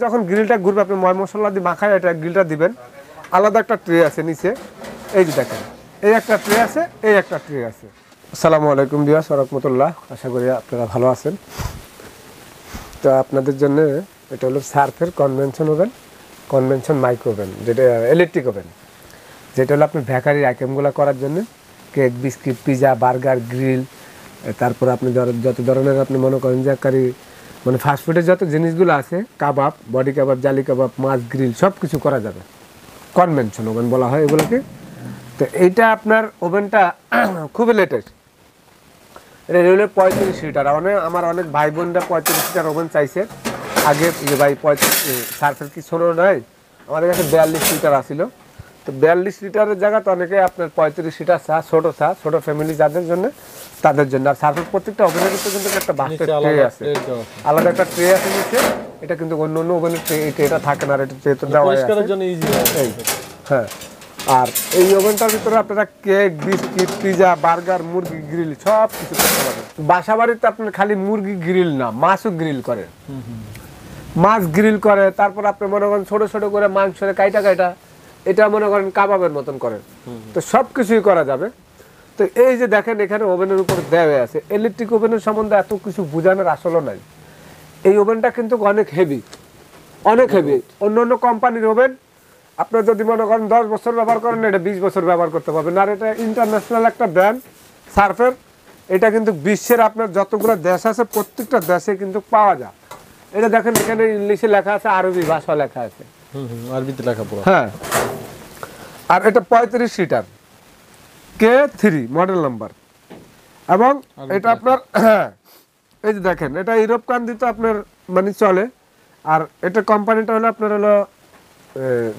যখন গ্রিলটা ঘুরবে আপনি ময় মশলা দিয়ে মাখায় এটা গ্রিলটা দিবেন। আলাদা একটা ট্রে আছে নিচে, এই যে দেখেন এই একটা ট্রে আছে, এই একটা ট্রে আছে। আসসালামু আলাইকুম বিয়াস রাহমাতুল্লাহ, আশা করি আপনারা ভালো আছেন। তো আপনাদের জন্য এটা হলো সার্ফের convention oven, convention micro oven, যেটা ইলেকট্রিক ওভেন, যেটা হলো আপনি বেকারির আইটেমগুলো করার জন্য, cake, biscuit, pizza, burger, grill, তারপর আপনি যত ধরনের আপনি মনে করেন যে মানে ফাস্টফুডের যত জিনিসগুলো আছে, কাবাব, বডি কাবাব, জালি কাবাব, মাছ গ্রিল, সব কিছু করা যাবে। কনভেনশন ওভেন বলা হয় এগুলোকে। তো এইটা আপনার ওভেনটা খুবই লেটেস্ট। এটা হলো 35 লিটার। আমার অনেক ভাই বোনরা 35 লিটার ওভেন চাইছে আগে, যে ভাই সার্ফের কি ছোটো নয়, আমাদের কাছে 42 লিটার আসিল। তো 42 লিটারের জায়গাতে অনেকে আপনার 35 লিটার ছোটো ফ্যামিলি যাদের জন্য, তাদের জন্য। আর সার্ফের প্রত্যেকটা ওভেনের ভিতরে কিন্তু একটা বাস্কেট ট্রে আছে, আলাদা একটা ট্রে আছে নিচে। এটা কিন্তু অন্য অন্য ওভেনের ট্রেটা থাকে না, আর এটা ট্রে তো দেওয়া আছে। হ্যাঁ, আর এই ওভেনটার ভিতরে আপনারা কেক, বিস্কিট, পিজা, বার্গার, মুরগি গ্রিল সব কিছু করতে পারবেন। বাসা বাড়িতে আপনার খালি মুরগি গ্রিল না, মাছও গ্রিল করে, মাছ গ্রিল করে। তারপর আপনি মনে করেন ছোট ছোট করে মাংসের কাইটা এটা মনে করেন কাবাবের মতন করেন। তো সব কিছুই করা যাবে। তো এই যে দেখেন এখানে ওভেনের উপর দেওয়া আছে। ইলেকট্রিক ওভেনের সম্বন্ধে এত কিছু বোঝানোর আসলে নাই। এই ওভেনটা কিন্তু অনেক হেভি, অনেক হেভি। অন্য অন্য কোম্পানির ওভেন আপনার যদি মনে করেন 10 বছর ব্যবহার করেন, এটা 20 বছর ব্যবহার করতে পারবেন। আর এটা ইন্টারন্যাশনাল একটা ব্র্যান্ড সার্ফের। এটা কিন্তু বিশ্বের আপনার যতগুলো দেশ আছে প্রত্যেকটা দেশে কিন্তু পাওয়া যায়। এটা দেখেন এখানে ইংলিশে লেখা আছে, আরবি ভাষা লেখা আছে, আরবিতে লেখা পুরো। হ্যাঁ, আর এটা 35 লিটার K3 মডেল নাম্বার। এবং এটা আপনার এই যে দেখেন এটা ইউরোপ কান্ট্রিতে আপনার মানে চলে। আর এটা কোম্পানিটা হলো আপনার হলো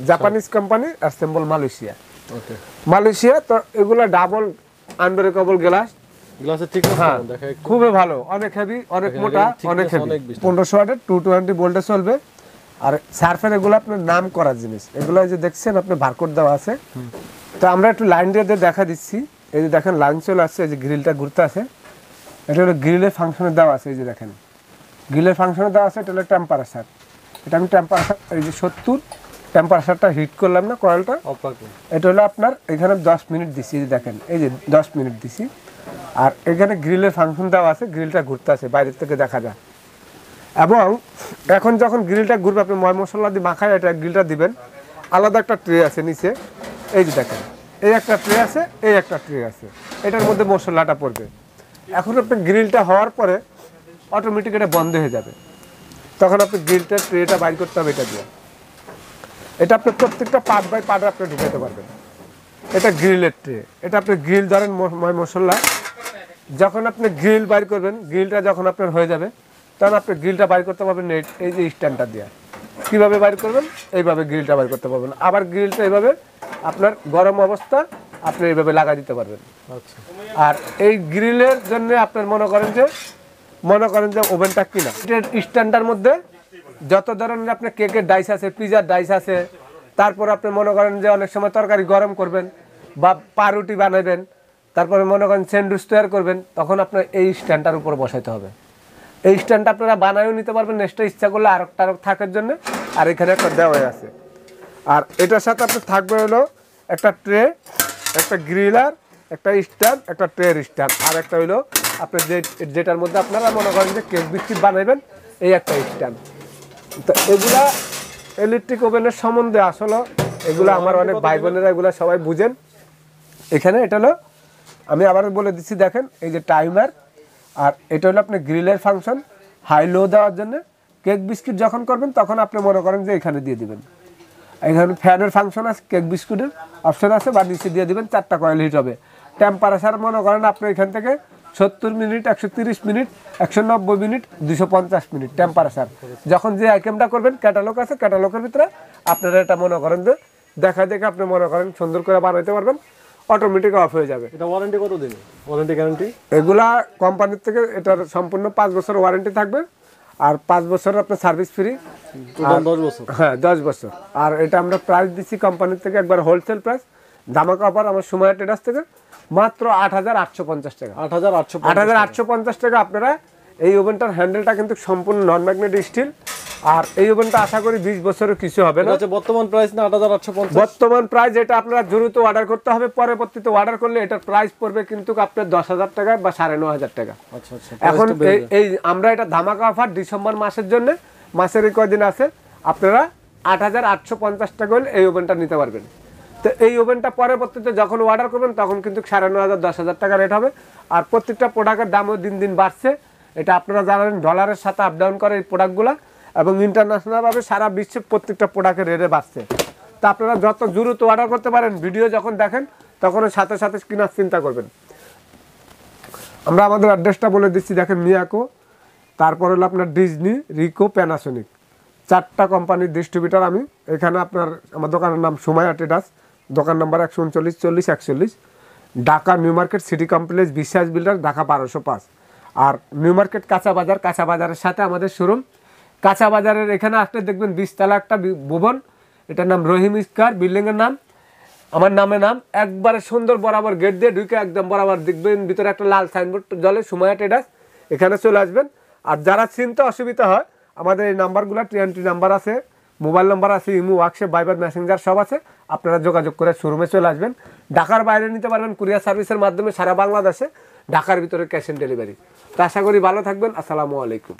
জাপানিজ কোম্পানি, অ্যাসেম্বল মালয়েশিয়া। ওকে, মালয়েশিয়া। তো এগুলা ডাবল আনব্রেকেবল গ্লাসের থিকনেস দেখেন খুবই ভালো, অনেক হেভি, অনেক মোটা, অনেক হেভি। 1500 ওয়াটের 220 ভোল্টে চলবে। আর সার্ফের এগুলো আপনার নাম করা জিনিস। এগুলো যে দেখছেন আপনি বারকোড দেওয়া আছে। তো আমরা একটু লাইন দিয়ে দেখা দিচ্ছি। এই যে দেখেন লাইন চলে আসছে, এই যে গ্রিলটা ঘুরতে আছে। এটা হলো গ্রিলের ফাংশনে দেওয়া আছে। এই যে দেখেন গ্রিলের ফাংশনে দেওয়া আছে। এটা হলো টেম্পারেচার। এটা আমি টেম্পারেচার এই যে 70 টেম্পারেচারটা হিট করলাম না কয়েলটা, এটা হলো আপনার এখানে 10 মিনিট দিছি। এই যে দেখেন এই যে 10 মিনিট দিছি। আর এখানে গ্রিলের ফাংশন দেওয়া আছে, গ্রিলটা ঘুরতে আছে, বাইরের থেকে দেখা যায়। এবং এখন যখন গ্রিলটা ঘুরবে আপনি ময় মশলা দিয়ে মাখায় এটা গ্রিলটা দিবেন। আলাদা একটা ট্রে আছে নিচে, এই যে দেখেন এই একটা ট্রে আছে, এই একটা ট্রে আছে, এটার মধ্যে মশলাটা পড়বে। এখন আপনি গ্রিলটা হওয়ার পরে অটোমেটিক এটা বন্ধ হয়ে যাবে। তখন আপনি গ্রিলটা ট্রেটা বাইর করতে হবে এটা দিয়ে। এটা আপনি প্রত্যেকটা পার্ট বাই পার্ট আপনি ঢুকাইতে পারবেন। এটা গ্রিলের ট্রে। এটা আপনি গ্রিল ধরেন ময় মশলা, যখন আপনি গ্রিল বাইর করবেন, গ্রিলটা যখন আপনার হয়ে যাবে তখন আপনি গ্রিলটা বাইর করতে পারবেন এই যে স্ট্যান্ডটা দিয়ে। কীভাবে বাইর করবেন? এইভাবে গ্রিলটা বাইর করতে পারবেন। আবার গ্রিলটা এইভাবে আপনার গরম অবস্থা আপনি এইভাবে লাগাই দিতে পারবেন। আচ্ছা, আর এই গ্রিলের জন্য আপনার মনে করেন যে ওভেনটা কিনা এটার স্ট্যান্ডার মধ্যে যত ধরনের আপনার কেকের ডাইস আছে, পিজার ডাইস আছে, তারপর আপনি মনে করেন যে অনেক সময় তরকারি গরম করবেন বা পাউরুটি বানাবেন, তারপরে মনে করেন স্যান্ডউইচ তৈরি করবেন, তখন আপনার এই স্ট্যান্ডটার উপর বসাইতে হবে। এই স্ট্যান্ডটা আপনারা বানায়ও নিতে পারবেন নেক্সটটা ইচ্ছা করলে আরেকটা থাকার জন্য। আর এখানে একটা দেওয়া আছে। আর এটার সাথে আপনার থাকবে হলো একটা ট্রে, একটা গ্রিলার, একটা স্ট্যান্ড, একটা ট্রের স্ট্যান্ড, আর একটা হইলো আপনার যেটার মধ্যে আপনারা মনে করেন যে কেক বিস্কিট বানাবেন, এই একটা স্ট্যান্ড। তো এগুলা ইলেকট্রিক ওভেনের সম্বন্ধে আসলে এগুলো আমার অনেক ভাই বোনেরা এগুলো সবাই বুঝেন। এখানে এটা হলো আমি আবার বলে দিচ্ছি, দেখেন এই যে টাইমার। আর এটা হলো আপনি গ্রিলের ফাংশন, হাই লো দেওয়ার জন্য। কেক বিস্কিট যখন করবেন তখন আপনি মনে করেন যে এখানে দিয়ে দিবেন। এখানে ফ্যানের ফাংশন আছে, কেক বিস্কুটের অপশন আছে, বা নিচে দিয়ে দিবেন, 4টা কয়েল হিট হবে। টেম্পারেচার মনে করেন আপনি এখান থেকে 70 minute, 130 minute, 190 minute, 250 minute temperature. যখন যে আইটেমটা করবেন ক্যাটালগ আছে, ক্যাটালগের ভিতরে আপনারা এটা মনে করেন যে দেখা দেখে আপনি মনে করেন সুন্দর করে বানাইতে পারবেন, অটোমেটিক অফ হয়ে যাবে। এটা ওয়ারেন্টি কত দিন? ওয়ারেন্টি গ্যারান্টি এগুলা কোম্পানির থেকে এটার সম্পূর্ণ 5 বছর ওয়ারেন্টি থাকবে। আর 5 বছর আপনার সার্ভিস ফ্রি, 10 বছর। হ্যাঁ, 10 বছর। আর এটা আমরা প্রাইস দিচ্ছি কোম্পানির থেকে একবার হোলসেল প্রাইস, ধামাকা অফার আমার সুমাইয়া ট্রেডার্স থেকে মাত্র 8850 টাকা। 8850 টাকা আপনারা এই ওভেনটার হ্যান্ডেলটা কিন্তু সম্পূর্ণ নন ম্যাগনেটিক স্টিল। আর এই ওভেনটা আশা করি 20 বছরের কিছু হবে না। এটা হচ্ছে বর্তমান প্রাইস না 8850? বর্তমান প্রাইস এটা আপনারা দ্রুত অর্ডার করতে হবে, পরবর্তীতে অর্ডার করলে এটার প্রাইস পড়বে কিন্তু আপনার 10,000 টাকা বা 9,500 টাকা। আচ্ছা আচ্ছা। এখন এই আমরা এটা ধামাকা অফার ডিসেম্বর মাসের জন্য, মাসের এই কয়দিন আছে, আপনারা 8,850 টাকা হলে এই ওভেনটা নিতে পারবেন। তো এই ওভেনটা পরবর্তীতে যখন অর্ডার করবেন তখন কিন্তু 9,500 10,000 টাকা রেট হবে। আর প্রত্যেকটা প্রোডাক্টের দামও দিন দিন বাড়ছে, এটা আপনারা জানেন ডলারের সাথে আপ ডাউন করে এই প্রোডাক্টগুলো, এবং ইন্টারন্যাশনালভাবে সারা বিশ্বে প্রত্যেকটা প্রোডাক্টের রেটে বাড়ছে। তা আপনারা যত দ্রুত অর্ডার করতে পারেন, ভিডিও যখন দেখেন তখন সাথে সাথে কেনার চিন্তা করবেন। আমরা আমাদের অ্যাড্রেসটা বলে দিচ্ছি, দেখেন মিয়াকো, তারপর হলো আপনার ডিজনি, রিকো, প্যানাসোনিক, 4টা কোম্পানির ডিস্ট্রিবিউটর আমি। এখানে আপনার আমার দোকানের নাম সুমাইয়া ট্রেডার্স, দোকান নম্বর 139 40 41, Dhaka new market city complex, বিশ্বাস বিল্ডার, ঢাকা 1205। আর নিউ মার্কেট কাঁচা বাজার, কাঁচা বাজারের সাথে আমাদের শোরুম। কাঁচা বাজারের এখানে আসলে দেখবেন 20 তলা একটা ভবন, এটার নাম রহিম স্কয়ার, বিল্ডিংয়ের নাম আমার নামে নাম, একবারে সুন্দর বরাবর গেট দিয়ে ঢুকে একদম বরাবর দেখবেন ভিতরে একটা লাল সাইনবোর্ড জলে সুমাইয়া ট্রেডার্স, এখানে চলে আসবেন। আর যারা চিনতে অসুবিধা হয়, আমাদের এই নাম্বারগুলো TNT নাম্বার আছে, মোবাইল নাম্বার আছে, ইমো, হোয়াটসঅ্যাপ, ভাইবার, মেসেঞ্জার সব আছে, আপনারা যোগাযোগ করে শোরুমে চলে আসবেন। ঢাকার বাইরে নিতে পারবেন কুরিয়ার সার্ভিসের মাধ্যমে সারা বাংলাদেশে, ঢাকার ভিতরে ক্যাশ অন ডেলিভারি। তো আশা করি ভালো থাকবেন। আসসালামু আলাইকুম।